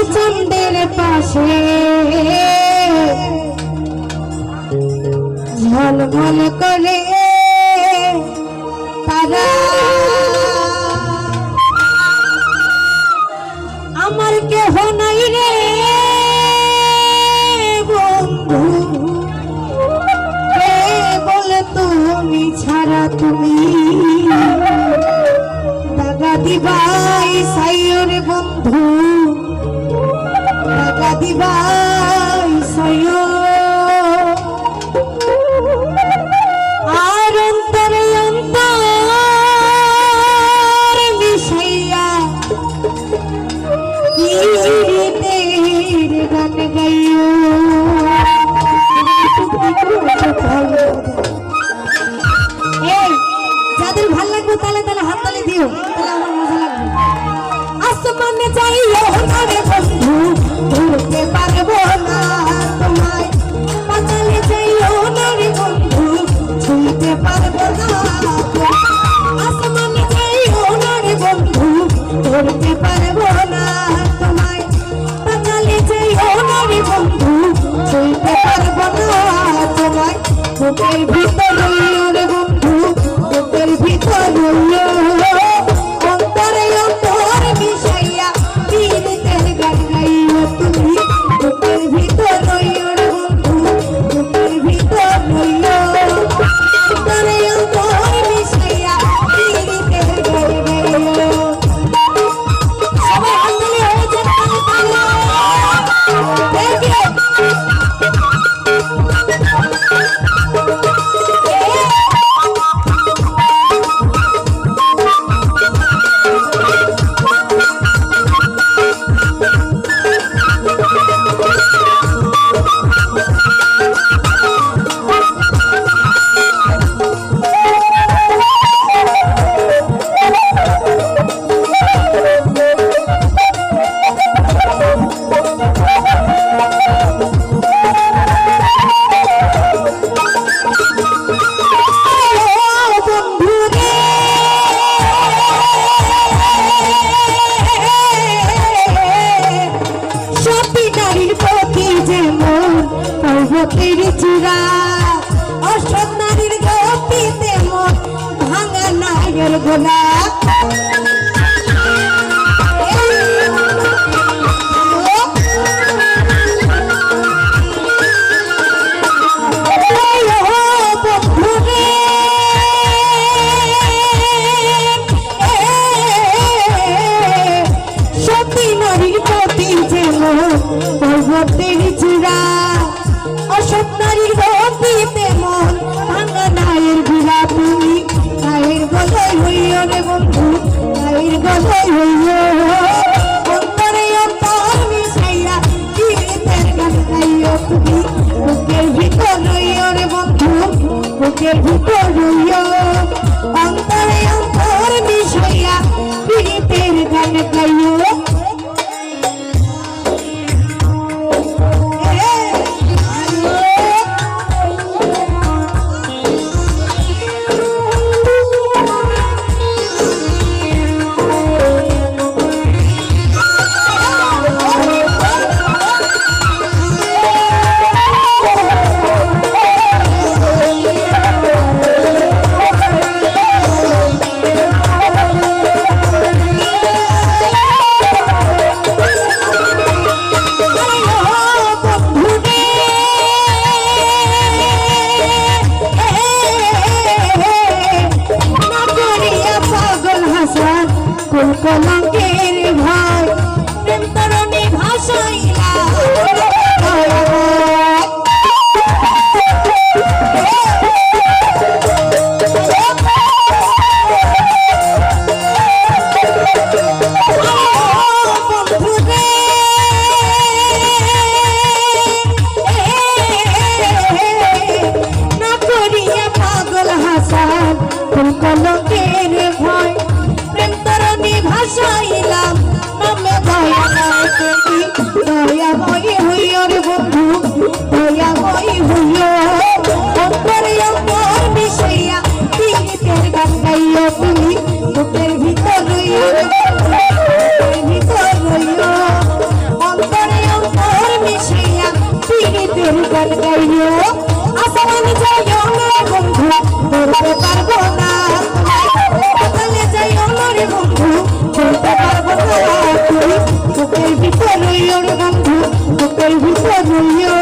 চন্দ্রের পাশে ঝলমল করে তারা আমার কেহ নাই রে বন্ধু কে বলে তুমি ছাড়া তুমি দাগা দিবাই সাইও রে বন্ধু দাগা দিবাই সাইও আর অন্তরে অন্তর মিশাইয়া গীতের গান গাইও এই যাদের ভাল লাগবে তালে তালে হাত তালি দিও তাহলে আমার মজা লাগবে আসমানে যাইও না রে বন্ধু ধরতে পারবো না তোমায় পাতালে যাইও না রে বন্ধু ছুঁইতে পারবো না আসমানে যাইও না রে বন্ধু ধরতে পারবো না তোমায় পাতালে যাইও না রে বন্ধু ছুঁইতে পারবো না তোমায় বুকের ভিতর রইও রে বন্ধু বুকের ভিতর রইও অন্তরে অন্তর মিশাইয়া পীড়িতের গান গাইও তুমি বুকের ভিতর রইও রে বন্ধু বুকের ভিতর রইও অন্তরে অন্তর মিশাইয়া পীড়িতের গান গাইও সবাই হাততালি হয়ে যান পর্বতের চূড়া অসৎ নারীর গতিতে মন ভাঙা নাগের গোলা সতী নারীর প্রতি যে মন পর্বতের চূড়া অসৎ নারীর গতিতে মন ভাঙা নায়ের ভিড়া তুমি নায়ের গলায় হইও রে বন্ধু নায়ের গলায় হইও অন্তরে অন্তর মিশাইয়া গীতের গান গাইও তুমি বুকের ভিতর রইও রে বন্ধু বুকের ভিতর রইও অন্তরে অন্তর মিশাইয়া গীতের গান গাইও কলঙ্কের ভয় প্রেম তরণী ভাষাইলা না করিয়া পাগল হাসান কলঙ্কের ভয় প্রেম তরণী ভাষাইলাম নামে দয়া নাই তুমি দয়াময়ী হইও রে বন্ধু দয়াময়ী হইও অন্তরে অন্তর মিশাইয়া গীতের গান গাইও তুমি বুকের ভিতর রইও বুকের ভিতর রইও ভিতর রইও রে বন্ধু বুকের ভিতর রইও